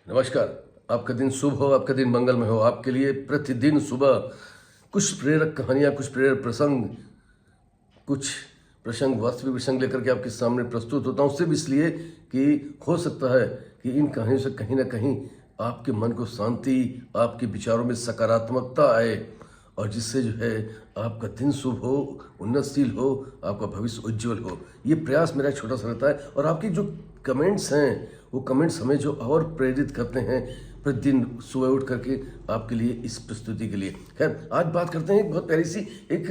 नमस्कार। आपका दिन शुभ हो, आपका दिन मंगलमय हो। आपके लिए प्रतिदिन सुबह कुछ प्रेरक कहानियाँ, कुछ प्रेरक प्रसंग, कुछ प्रसंग, वास्तविक प्रसंग लेकर के आपके सामने प्रस्तुत होता हूँ। सिर्फ इसलिए कि हो सकता है कि इन कहानियों से कहीं ना कहीं आपके मन को शांति, आपके विचारों में सकारात्मकता आए और जिससे जो है आपका दिन शुभ हो, उन्नतशील हो, आपका भविष्य उज्जवल हो। ये प्रयास मेरा छोटा सा रहता है और आपके जो कमेंट्स हैं वो कमेंट्स हमें जो और प्रेरित करते हैं प्रतिदिन सुबह उठ करके आपके लिए इस प्रस्तुति के लिए। खैर, आज बात करते हैं एक बहुत प्यारी सी। एक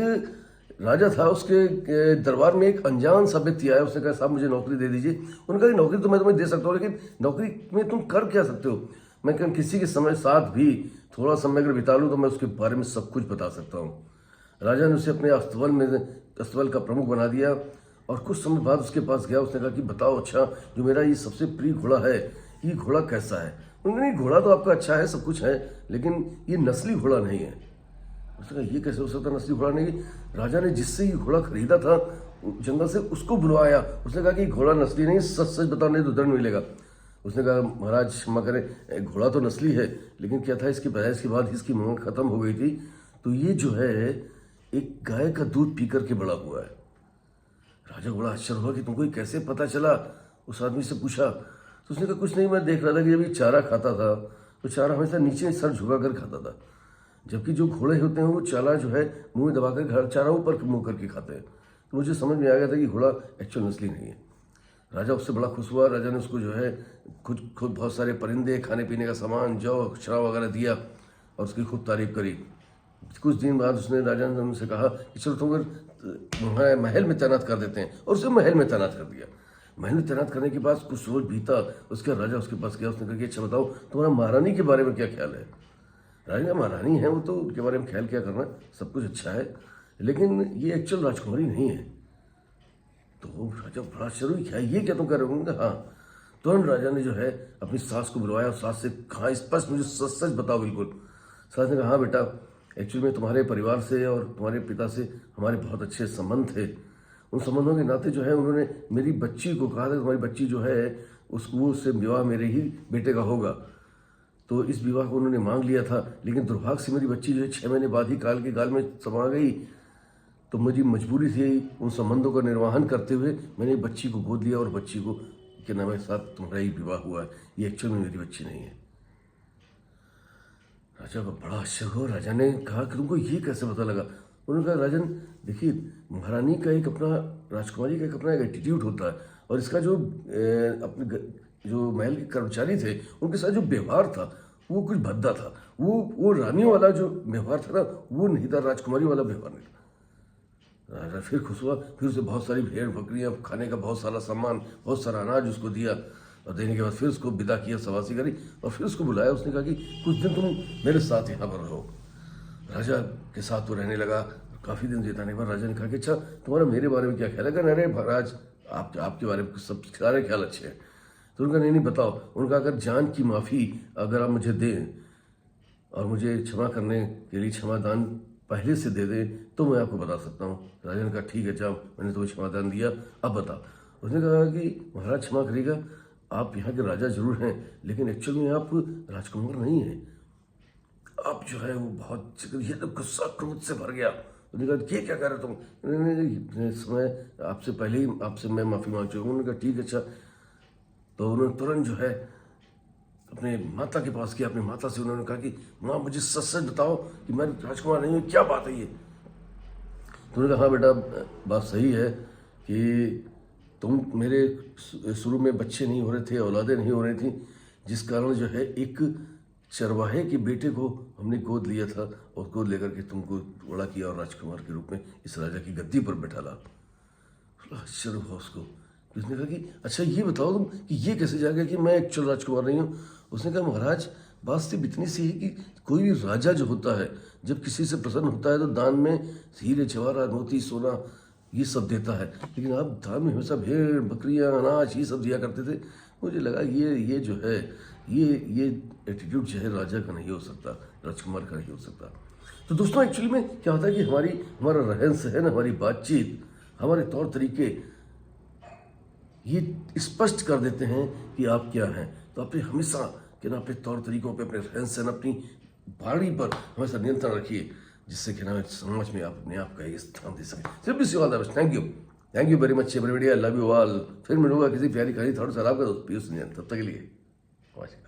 राजा था, उसके दरबार में एक अनजान सा व्यक्ति आया। उसने कहा, साहब मुझे नौकरी दे दीजिए। उन्होंने कहा, नौकरी तो मैं तुम्हें दे सकता हूँ, लेकिन नौकरी में तुम कर क्या सकते हो? मैं कहा, किसी के समय साथ भी थोड़ा समय अगर बिता लूँ तो मैं उसके बारे में सब कुछ बता सकता हूँ। राजा ने उसे अपने अस्तबल का प्रमुख बना दिया और कुछ समय बाद उसके पास गया। उसने कहा कि बताओ, अच्छा जो मेरा ये सबसे प्रिय घोड़ा है, ये घोड़ा कैसा है? उन्होंने कहा, घोड़ा तो आपका अच्छा है, सब कुछ है, लेकिन ये नस्ली घोड़ा नहीं है। उसने कहा, ये कैसे हो सकता, नस्ली घोड़ा नहीं? राजा ने जिससे ये घोड़ा खरीदा था जंगल से, उसको बुलवाया। उसने कहा कि घोड़ा नस्ली नहीं, सच सच बताओ नहीं तो दंड मिलेगा। उसने कहा, महाराज क्षमा करें, घोड़ा तो नस्ली है, लेकिन क्या था, इसकी पैदाइश के बाद इसकी उम्र खत्म हो गई थी, तो ये जो है एक गाय का दूध पी करके बड़ा हुआ है। राजा को बड़ा आश्चर्य हुआ कि तुमको ये कैसे पता चला? उस आदमी से पूछा तो उसने कहा, कुछ नहीं, मैं देख रहा था कि जब ये चारा खाता था तो चारा हमेशा नीचे सर झुका कर खाता था, जबकि जो घोड़े होते हैं वो चारा जो है मुंह में दबाकर चारा ऊपर मुंह करके खाते हैं। तो मुझे समझ में आ गया था कि घोड़ा एक्चुअल नस्ली नहीं है। राजा उससे बड़ा खुश हुआ। राजा ने उसको जो है खुद बहुत सारे परिंदे, खाने पीने का सामान, जौ शराब वगैरह दिया और उसकी खूब तारीफ करी। कुछ दिन बाद उसने राजा ने उनसे कहा कि चलो तुम वहाँ महल में तैनात कर देते हैं, और उसे महल में तैनात कर दिया। महल में तैनात करने के बाद कुछ रोज बीता, उसके राजा उसके पास गया। उसने कहा कि अच्छा बताओ, तुम्हारा महारानी के बारे में क्या ख्याल है? राजा ने, महारानी है वो, तो उनके बारे में ख्याल क्या करना, सब कुछ अच्छा है, लेकिन ये एक्चुअल राजकुमारी नहीं है। तो राजा बड़ा आश्चर्य, क्या ये क्या तुम कर रहे हो? हाँ। तुरंत राजा ने जो है अपनी सास को बुलवाया और सास से कहा, स्पष्ट मुझे सच सच बताओ बिल्कुल। सास ने कहा, हाँ बेटा, एक्चुअली में तुम्हारे परिवार से और तुम्हारे पिता से हमारे बहुत अच्छे संबंध थे। उन संबंधों के नाते जो है उन्होंने मेरी बच्ची को कहा था, तुम्हारी बच्ची जो है उससे विवाह मेरे ही बेटे का होगा। तो इस विवाह को उन्होंने मांग लिया था, लेकिन दुर्भाग्य से मेरी बच्ची जो है 6 महीने बाद ही काल के गाल में समा गई। तो मुझे मजबूरी थी, उन संबंधों का निर्वहन करते हुए मैंने बच्ची को गोद लिया और बच्ची को के नाम के साथ तुम्हारा ही विवाह हुआ है। ये एक्चुअल में मेरी बच्ची नहीं है। राजा को बड़ा आश्चर्य हुआ। राजा ने कहा कि तुमको ये कैसे पता लगा? उन्होंने कहा, राजन देखिए, महारानी का एक अपना, राजकुमारी का एक अपना एक एटीट्यूड होता है, और इसका जो जो महल के कर्मचारी थे उनके साथ जो व्यवहार था वो कुछ भद्दा था। वो रानियों वाला जो व्यवहार था ना, वो नहीं था, राजकुमारी वाला व्यवहार नहीं था। राजा फिर खुश हुआ। फिर उसे बहुत सारी भेड़ बकरियाँ, खाने का बहुत सारा सामान, बहुत सारा अनाज उसको दिया, और देने के बाद फिर उसको विदा किया, सवासी करी और फिर उसको बुलाया। उसने कहा कि कुछ दिन तुम मेरे साथ यहाँ पर रहो। राजा के साथ वो रहने लगा। काफ़ी दिन बिताने के बाद राजा ने कहा कि अच्छा तुम्हारा मेरे बारे में क्या ख्याल है? अरे महाराज, आपके बारे में सब सारे ख्याल अच्छे हैं। तो उनका, नहीं बताओ। उनका, अगर जान की माफ़ी अगर आप मुझे दें और मुझे क्षमा करने के लिए क्षमादान पहले से दे दें तो मैं आपको बता सकता हूँ। राजा ने कहा, ठीक है, जाओ, मैंने तुम्हें क्षमादान दिया, अब बताओ। उसने कहा कि महाराज क्षमा करिएगा, आप यहाँ के राजा जरूर हैं, लेकिन एक्चुअली में आप राजकुमार नहीं हैं। आप जो है वो बहुत, ये तो गुस्सा क्रोध से भर गया। उसने कहा, ये क्या कर रहे तुम? समय आपसे पहले ही आपसे मैं माफ़ी मांग चुका हूँ। उन्होंने कहा, ठीक है, अच्छा। तो उन्होंने तुरंत जो है अपने माता के पास गया। अपनी माता से उन्होंने कहा कि माँ, मुझे सच सच बताओ कि मैं राजकुमार नहीं हूँ, क्या बात है ये? तो उन्होंने कहा, हाँ बेटा, बात सही है कि तुम मेरे शुरू में बच्चे नहीं हो रहे थे, औलादे नहीं हो रही थी, जिस कारण जो है एक चरवाहे के बेटे को हमने गोद लिया था और गोद लेकर के तुमको बड़ा किया और राजकुमार के रूप में इस राजा की गद्दी पर बैठाला। आश्चर्य हुआ उसको। उसने कहा कि अच्छा ये बताओ तुम कि ये कैसे जाएगा कि मैं एक्चुअल राजकुमार नहीं हूँ? उसने कहा, महाराज, बात सिर्फ इतनी सी है कि कोई भी राजा जो होता है जब किसी से प्रसन्न होता है तो दान में हीरे जवाहरात मोती सोना ये सब देता है, लेकिन आप दान में हमेशा भेड़ बकरियां अनाज ये सब दिया करते थे। मुझे लगा ये जो है ये एटीट्यूड जो है राजा का नहीं हो सकता, राजकुमार का नहीं हो सकता। तो दोस्तों, एक्चुअली में क्या होता है कि हमारा रहन सहन, हमारी बातचीत, हमारे तौर तरीके ये स्पष्ट कर देते हैं कि आप क्या हैं। तो आपने हमेशा कि ना अपने तौर तरीकों पे, अपने रहन सहन, अपनी वाणी पर हमेशा नियंत्रण रखिए, जिससे कि ना समाज में आप अपने आप का एक स्थान दे सकें। सिर्फ इसी all the best. Thank you very much everybody. I love you all. फिर मिलूंगा किसी प्यारी कहानी थोड़ा सा आपका दोस्त पीयूष नियन। तब तक के लिए नमस्कार।